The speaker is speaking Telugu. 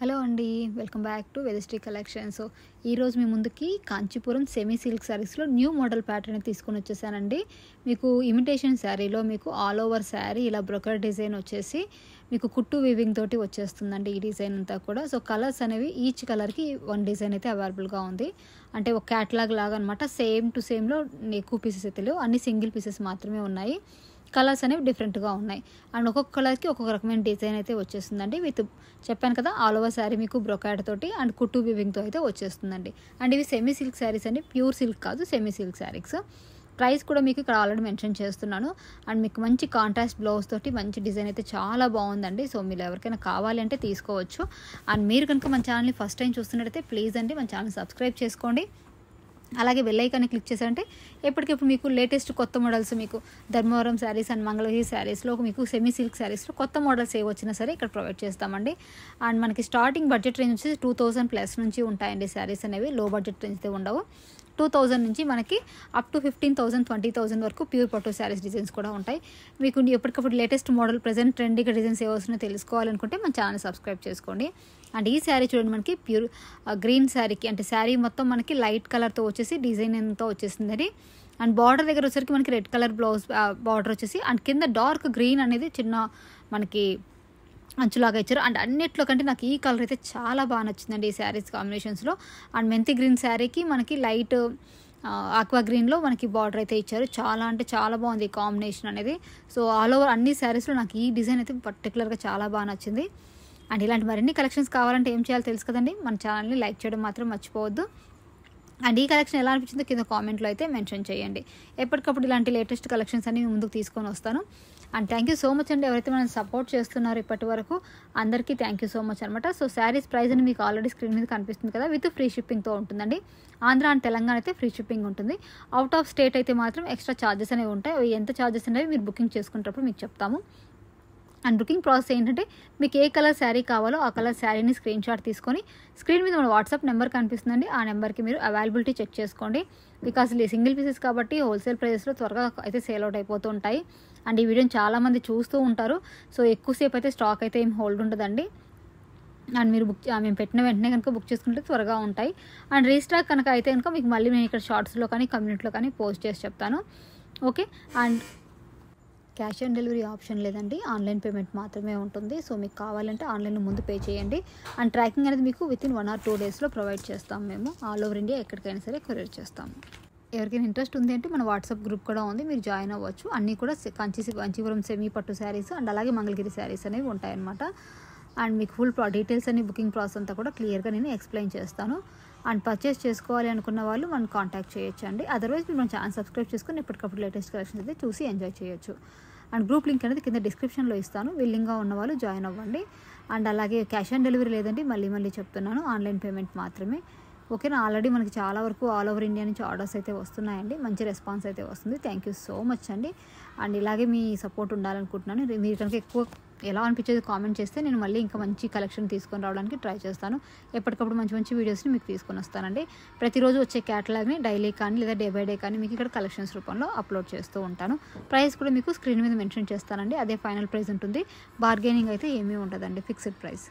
హలో అండి, వెల్కమ్ బ్యాక్ టు వెదస్ట్రీ కలెక్షన్. సో ఈరోజు మీ ముందుకి కాంచీపురం సెమీ సిల్క్ శారీస్లో న్యూ మోడల్ ప్యాటర్న్ తీసుకొని వచ్చేసానండి. మీకు ఇమిటేషన్ శారీలో మీకు ఆల్ ఓవర్ శారీ ఇలా బ్రోకర్ డిజైన్ వచ్చేసి మీకు కుట్టు వీవింగ్ తోటి వచ్చేస్తుందండి ఈ డిజైన్ అంతా కూడా. సో కలర్స్ అనేవి ఈచ్ కలర్కి వన్ డిజైన్ అయితే అవైలబుల్గా ఉంది. అంటే ఒక క్యాటలాగ్ లాగా అనమాట. సేమ్ టు సేమ్లో ఎక్కువ పీసెస్ అయితే లేవు, అన్ని సింగిల్ పీసెస్ మాత్రమే ఉన్నాయి. కలర్స్ అనేవి డిఫరెంట్గా ఉన్నాయి అండ్ ఒక్కొక్క కలర్కి ఒక్కొక్క రకమైన డిజైన్ అయితే వచ్చేస్తుందండి. విత్ చెప్పాను కదా ఆల్ ఓవర్ శారీ మీకు బ్రొకాడ్ తోటి అండ్ కుట్టు వీవింగ్తో అయితే వచ్చేస్తుందండి. అండ్ ఇవి సెమీ సిల్క్ శారీస్ అండి, ప్యూర్ సిల్క్ కాదు, సెమీ సిల్క్ శారీస్. ప్రైస్ కూడా మీకు ఇక్కడ ఆల్రెడీ మెన్షన్ చేస్తున్నాను. అండ్ మీకు మంచి కాంట్రాస్ట్ బ్లౌజ్ తోటి మంచి డిజైన్ అయితే చాలా బాగుందండి. సో మీరు ఎవరికైనా కావాలి అంటే తీసుకోవచ్చు. అండ్ మీరు కనుక మన ఛానల్ని ఫస్ట్ టైం చూస్తున్నట్టయితే ప్లీజ్ అండి మన ఛానల్ సబ్స్క్రైబ్ చేసుకోండి. అలాగే బెల్ ఐకాన్ని క్లిక్ చేశారంటే ఎప్పటికెప్పుడు మీకు లేటెస్ట్ కొత్త మోడల్స్, మీకు ధర్మవరం శారీస్ అండ్ మంగళగిరి శారీస్లో మీకు సెమీ సిల్క్ శారీస్లో కొత్త మోడల్స్ ఏ వచ్చినా సరే ఇక్కడ ప్రొవైడ్ చేస్తామండి. అండ్ మనకి స్టార్టింగ్ బడ్జెట్ రేంజ్ వచ్చి 2000 ప్లస్ నుంచి ఉంటాయండి శారీస్ అనేవి. లో బడ్జెట్ రేంజ్ అయితే ఉండవు. 2000 నుంచి మనకి అప్ టు 15,000 20,000 వరకు ప్యూర్ పట్టు శారీస్ డిజైన్స్ కూడా ఉంటాయి. మీకు ఎప్పటికప్పుడు లేటెస్ట్ మోడల్ ప్రజెంట్ ట్రెండీగా డిజైన్స్ ఏ వస్తున్నాయో తెలుసుకోవాలనుకుంటే మన ఛానల్ సబ్స్క్రైబ్ చేసుకోండి. అండ్ ఈ శారీ చూడండి, మనకి ప్యూర్ గ్రీన్ శారీకి అంటే శారీ మొత్తం మనకి లైట్ కలర్తో వచ్చేసి డిజైన్ ఎంతో వచ్చేసింది. అండ్ బార్డర్ దగ్గర వచ్చేసరికి మనకి రెడ్ కలర్ బ్లౌజ్ బార్డర్ వచ్చేసి అండ్ కింద డార్క్ గ్రీన్ అనేది చిన్న మనకి అంచులాగా ఇచ్చారు. అండ్ అన్నిట్లో కంటే నాకు ఈ కలర్ అయితే చాలా బాగా నచ్చిందండి ఈ శారీస్ కాంబినేషన్స్లో. అండ్ మెంతి గ్రీన్ శారీకి మనకి లైట్ ఆక్వా గ్రీన్లో మనకి బార్డర్ అయితే ఇచ్చారు. చాలా అంటే చాలా బాగుంది ఈ కాంబినేషన్ అనేది. సో ఆల్ ఓవర్ అన్ని శారీస్లో నాకు ఈ డిజైన్ అయితే పర్టికులర్గా చాలా బాగా నచ్చింది. అండ్ ఇలాంటి మరిన్ని కలెక్షన్స్ కావాలంటే ఏం చేయాలో తెలుసు కదండి, మన ఛానల్ని లైక్ చేయడం మాత్రం మర్చిపోవద్దు. అండ్ ఈ కలెక్షన్ ఎలా అనిపించిందో కింద కామెంట్లో అయితే మెన్షన్ చేయండి. ఎప్పటికప్పుడు ఇలాంటి లేటెస్ట్ కలెక్షన్స్ అన్ని ముందుకు తీసుకొని వస్తాను. And thank you so much అండి ఎవరైతే మనం సపోర్ట్ చేస్తున్నారో ఇప్పటి వరకు అందరికీ థ్యాంక్ యూ సో మచ్ అనమాట. సో శారీస్ ప్రైస్ అని మీకు ఆల్రెడీ స్క్రీన్ మీద కనిపిస్తుంది కదా, విత్ ఫ్రీ షిప్పింగ్తో ఉంటుందండి. ఆంధ్ర అండ్ తెలంగాణ అయితే ఫ్రీ షిప్పింగ్ ఉంటుంది. అవుట్ ఆఫ్ స్టేట్ అయితే మాత్రం ఎక్స్ట్రా ఛార్జెస్ అనేవి ఉంటాయి. అవి ఎంత ఛార్జెస్ అనేవి మీరు బుకింగ్ చేసుకునేటప్పుడు మీకు చెప్తాము. అండ్ బుకింగ్ ప్రాసెస్ ఏంటంటే మీకు ఏ కలర్ శారీ కావాలో ఆ కలర్ శారీని స్క్రీన్ షాట్ తీసుకొని స్క్రీన్ మీద మన వాట్సాప్ నెంబర్ కనిపిస్తుందండి, ఆ నెంబర్కి మీరు అవైలబిలిటీ చెక్ చేసుకోండి. బికాస్ ఇది సింగిల్ పీసెస్ కాబట్టి హోల్సేల్ ప్రైజెస్లో త్వరగా అయితే సేల్ అవుట్ అయిపోతూ ఉంటాయి. అండ్ ఈ వీడియోని చాలామంది చూస్తూ ఉంటారు. సో ఎక్కువసేపు అయితే స్టాక్ అయితే ఏం హోల్డ్ ఉండదండి. అండ్ మీరు మేము పెట్టిన వెంటనే కనుక బుక్ చేసుకుంటే త్వరగా ఉంటాయి. అండ్ రీస్టాక్ కనుక అయితే కనుక మీకు మళ్ళీ నేను ఇక్కడ షార్ట్స్లో కానీ కమ్యూనిటీలో కానీ పోస్ట్ చేసి చెప్తాను. Okay. And cash on delivery option లేదండి, ఆన్లైన్ పేమెంట్ మాత్రమే ఉంటుంది. సో మీకు కావాలంటే ఆన్లైన్లో ముందు పే చేయండి. అండ్ ట్రాకింగ్ అనేది మీకు వితిన్ 1 or 2 డేస్లో ప్రొవైడ్ చేస్తాం. మేము ఆల్ ఓవర్ ఇండియా ఎక్కడికైనా సరే కొరియర్ చేస్తాము. ఎవరికైనా ఇంట్రెస్ట్ ఉంది అంటే మన వాట్సాప్ గ్రూప్ కూడా ఉంది, మీరు జాయిన్ అవ్వచ్చు. అన్నీ కూడా కాంచీపురం సెమీ పట్టు శారీస్ అండ్ అలాగే మంగళగిరి శారీస్ అనేవి ఉంటాయన్నమాట. అండ్ మీకు ఫుల్ డీటెయిల్స్ అన్ని బుకింగ్ ప్రాసెస్ అంతా కూడా క్లియర్గా నేను ఎక్స్ప్లెయిన్ చేస్తాను. అండ్ పర్చేస్ చేసుకోవాలి అనుకున్న వాళ్ళు మనం కాంటాక్ట్ చేయొచ్చు అండి. అదర్వైజ్ మీరు మన ఛానల్ సబ్స్క్రైబ్ చేసుకుని ఎప్పటికప్పుడు లేటెస్ట్ కలెక్షన్స్ అయితే చూసి ఎంజాయ్ చేయొచ్చు. అండ్ గ్రూప్ లింక్ అనేది కింద డిస్క్రిప్షన్లో ఇస్తాను, విల్లింగ్గా ఉన్న వాళ్ళు జాయిన్ అవ్వండి. అండ్ అలాగే క్యాష్ ఆన్ డెలివరీ లేదండి, మళ్ళీ చెప్తున్నాను, ఆన్లైన్ పేమెంట్ మాత్రమే. ఓకేనా. ఆల్రెడీ మనకి చాలా వరకు ఆల్ ఓవర్ ఇండియా నుంచి ఆర్డర్స్ అయితే వస్తున్నాయండి, మంచి రెస్పాన్స్ అయితే వస్తుంది. థ్యాంక్ యూ సో మచ్ అండి. అండ్ ఇలాగే మీ సపోర్ట్ ఉండాలనుకుంటున్నాను. మీరు కనుక ఎక్కువ ఎలా అనిపించేది కామెంట్ చేస్తే నేను మళ్ళీ ఇంకా మంచి కలెక్షన్ తీసుకొని రావడానికి ట్రై చేస్తాను. ఎప్పటికప్పుడు మంచి వీడియోస్ని మీకు తీసుకొని వస్తానండి. ప్రతిరోజు వచ్చే క్యాటలాగ్ని డైలీ కానీ లేదా డే బై డే కానీ మీకు ఇక్కడ కలెక్షన్స్ రూపంలో అప్లోడ్ చేస్తూ ఉంటాను. ప్రైస్ కూడా మీకు స్క్రీన్ మీద మెన్షన్ చేస్తానండి, అదే ఫైనల్ ప్రైస్ ఉంటుంది. బార్గెనింగ్ అయితే ఏమీ ఉండదండి, ఫిక్స్డ్ ప్రైస్.